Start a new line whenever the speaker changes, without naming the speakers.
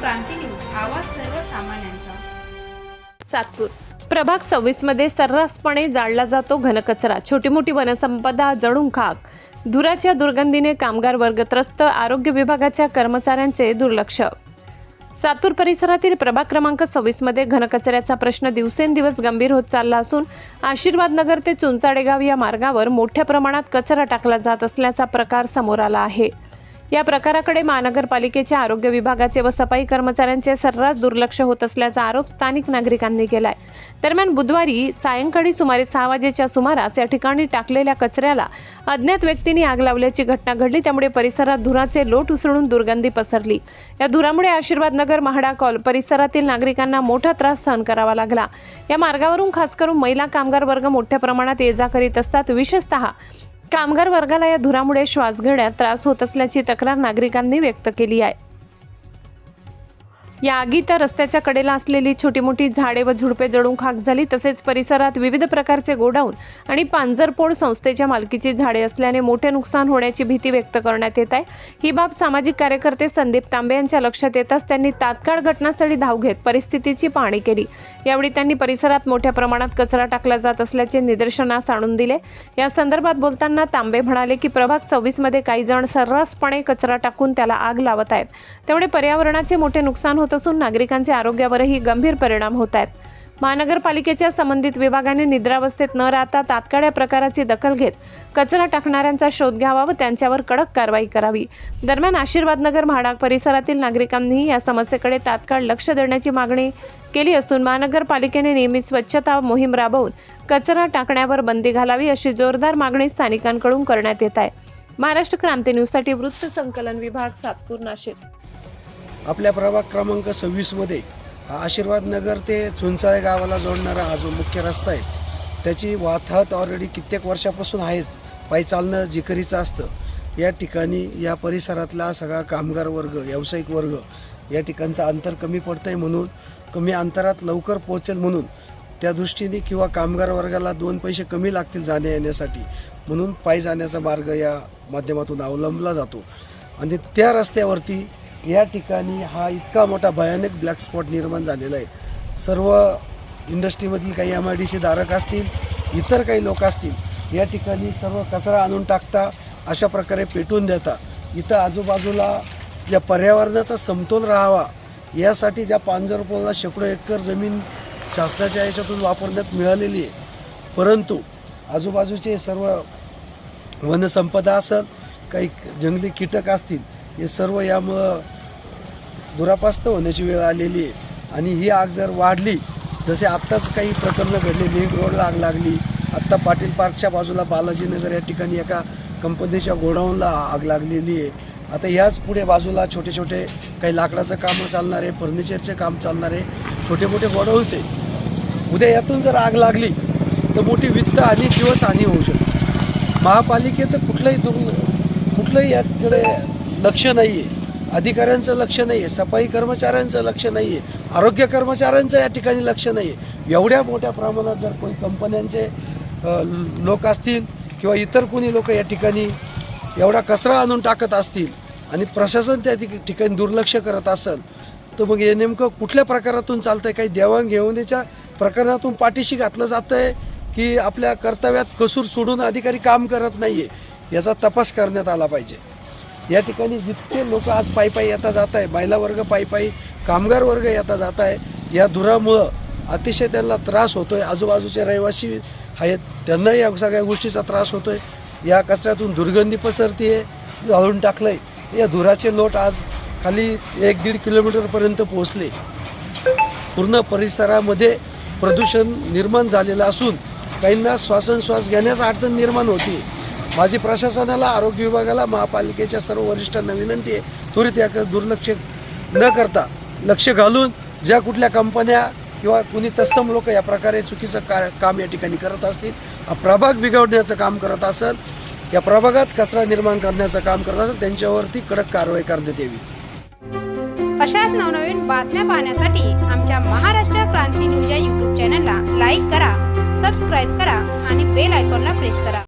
क्रांती news, आवाज सर्वसामान्यांचा।
सातपूर प्रभाग 26 मध्ये सर्रासपणे जाळला जातो घनकचरा। छोटी मोठी वनसंपदा जळून खाक। धुराच्या दुर्गंधीने कामगार वर्ग त्रस्त। आरोग्य विभागाच्या कर्मचाऱ्यांचे दुर्लक्ष। सातपूर परिसरातील प्रभाग क्रमांक 26 मध्ये घनकचऱ्याचा प्रश्न दिवसेंदिवस गंभीर होत चालला असून आशीर्वाद नगर ते चुंचाडेगाव या मार्गावर मोठ्या प्रमाणात कचरा टाकला जात असल्याचा प्रकार समोर आला आहे। या प्रकाराकडे महानगरपालिकेच्या आरोग्य विभागाचे व सफाई कर्मचाऱ्यांचे सर्रास दुर्लक्ष होत असल्याचा आरोप स्थानिक नागरिकांनी केलाय। दरम्यान बुधवारी सायंकाळी सुमारे 6 वाजेच्या सुमारास या ठिकाणी टाकलेल्या कचऱ्याला अज्ञात व्यक्तींनी आग लावल्याची घटना घडली। त्यामुळे परिसरात धुराचे लोट उसळून दुर्गंधी पसरली। या धुरामुळे आशीर्वाद नगर महाडा कॉल परिसरातील नागरिकांना मोठा त्रास सहन करावा लागला। या मार्गावरून खास करून महिला कामगार वर्ग मोठ्या प्रमाणात ये जा करीत असतात। विशेषतः कामगार वर्गाला या धुरामुळे श्वास घेण्यात त्रास होत असल्याची तक्रार नागरिकांनी व्यक्त केली आहे। या आगीत रस्त्याच्या कडेला असलेली छोटी मोठी झाडे व झुडपे जळून खाक झाली। तसेच परिसरात विविध प्रकारचे गोडाऊन आणि पांजरपोळ संस्थेच्या मालकीची झाडे असल्याने मोठे नुकसान होण्याची भीती व्यक्त करण्यात येत आहे। ही बाब सामाजिक कार्यकर्ते संदीप तांबे यांच्या लक्षात येताच त्यांनी तात्काळ घटनास्थळी धाव घेत परिस्थितीची पाहणी केली। यावेळी त्यांनी परिसरात मोठ्या प्रमाणात कचरा टाकला जात असल्याचे निदर्शनास आणून दिले। या संदर्भात बोलताना तांबे म्हणाले की प्रभाग 26 मध्ये काही जण सर्रासपणे कचरा टाकून त्याला आग लावत आहेत। त्यामुळे पर्यावरणाचे मोठे नुकसान होत असून नागरिकांच्या आरोग्यावरही गंभीर परिणाम होत आहेत। महानगरपालिकेच्या संबंधित विभागाने निद्रावस्थेत न राहता तात्काळ या प्रकाराची दखल घेत कचरा टाकणाऱ्यांचा शोध घ्यावा व त्यांच्यावर कडक कारवाई करावी। दरम्यान आशीर्वाद नगर म्हाडा परिसरातील नागरिकांनी या समस्येकडे तात्काळ लक्ष देण्याची मागणी केली असून महानगरपालिकेने नेहमी स्वच्छता मोहीम राबवून कचरा टाकण्यावर बंदी घालावी अशी जोरदार मागणी स्थानिकांकडून करण्यात येत आहे। महाराष्ट्र क्रांती न्यूज साठी वृत्त संकलन विभाग, सातपूर, नाशिक।
आपल्या प्रभाग क्रमांक 26 मध्ये आशीर्वाद नगर ते चुंचाळे गावाला जोडणारा हा जो मुख्य रस्ता आहे त्याची वाहतूक ऑलरेडी कित्येक वर्षापासून आहेच। पायी चालणं जिकरीचं असतं। या ठिकाणी या परिसरातला सगळा कामगार वर्ग, व्यावसायिक वर्ग या ठिकाणचं अंतर कमी पडतंय म्हणून कमी अंतरात लवकर पोहोचेल म्हणून त्या दृष्टीने किंवा कामगार वर्गाला 2 पैसे कमी लागतील जाण्या येण्यासाठी म्हणून पायी जाण्याचा मार्ग या माध्यमातून अवलंबला जातो। आणि त्या रस्त्यावरती या ठिकाणी हा इतका मोठा भयानक ब्लॅक स्पॉट निर्माण झालेला आहे। सर्व इंडस्ट्रीमधील काही MIDC धारक असतील, इतर काही लोक असतील, या ठिकाणी सर्व कचरा आणून टाकता, अशा प्रकारे पेटवून देता। इथं आजूबाजूला ज्या पर्यावरणाचा समतोल राहावा यासाठी ज्या पांजरपोळला शेकडो एकर जमीन शासनाच्या याच्यातून वापरण्यात मिळालेली आहे, परंतु आजूबाजूचे सर्व वनसंपदा असेल, काही जंगली कीटक असतील, हे सर्व यामुळं दुरापास्त होण्याची वेळ आलेली आहे। आणि ही आग जर वाढली, जसे आत्ताच काही प्रकरणं घडली, लिंक रोडला आग लागली, आत्ता पाटील पार्कच्या बाजूला बालाजीनगर या ठिकाणी एका कंपनीच्या गोडाऊनला आग लागलेली आहे। आता याच पुढे बाजूला छोटे छोटे काही लाकडाचं कामं चालणारे, फर्निचरचे काम चालणारे छोटे मोठे गोडाऊन्स आहे। उद्या यातून जर आग लागली तर मोठी वित्त आणि जीवितहानी होऊ शकते। महापालिकेचं कुठलंही याकडे लक्ष नाही आहे, अधिकाऱ्यांचं लक्ष नाही आहे, सफाई कर्मचाऱ्यांचं लक्ष नाही आहे, आरोग्य कर्मचाऱ्यांचं या ठिकाणी लक्ष नाही आहे। एवढ्या मोठ्या प्रमाणात जर कोणी कंपन्यांचे लोक असतील किंवा इतर कोणी लोक या ठिकाणी एवढा कचरा आणून टाकत असतील आणि प्रशासन त्या ठिकाणी दुर्लक्ष करत असेल तर मग हे नेमकं कुठल्या प्रकारातून चालतं आहे? काही देवाणघेवाणीच्या प्रकरणातून पाठीशी घातलं जातं आहे की आपल्या कर्तव्यात कसूर सोडून अधिकारी काम करत नाही आहे? याचा तपास करण्यात आला पाहिजे। या ठिकाणी जितके लोक आज पायी येता जात आहे, महिला वर्ग पायी, कामगार वर्ग येता जात आहे, या धुरामुळं अतिशय त्यांना त्रास होतोय। आजूबाजूचे रहिवासी आहेत त्यांनाही या सगळ्या गोष्टीचा त्रास होतोय। या कचऱ्यातून दुर्गंधी पसरतीये, जाळून टाकलंय। या धुराचे लोट आज खाली 1-1.5 किलोमीटरपर्यंत पोहोचले। पूर्ण परिसरामध्ये प्रदूषण निर्माण झालेलं असून काहींना श्वासोच्छ्वास घेण्यास अडचण निर्माण होती। माझी प्रशासनाला, आरोग्य विभागाला, महापालिकेच्या सर्व वरिष्ठांना विनंती आहे, त्वरित याकडे दुर्लक्ष न करता लक्ष घालून ज्या कुठल्या कंपन्या किंवा कुणी तत्सम लोक या प्रकारे चुकीचं काम या ठिकाणी करत असतील, हा प्रभाग बिघडण्याचं काम करत असेल, या प्रभागात कचरा निर्माण करण्याचं काम करत असेल, त्यांच्यावरती कडक कारवाई करण्यात यावी।
अशाच नवनवीन बातम्या पाहण्यासाठी आमच्या महाराष्ट्र क्रांती न्यूज या YouTube चॅनलला लाईक करा, सबस्क्राईब करा आणि बेल आयकॉनला प्रेस करा।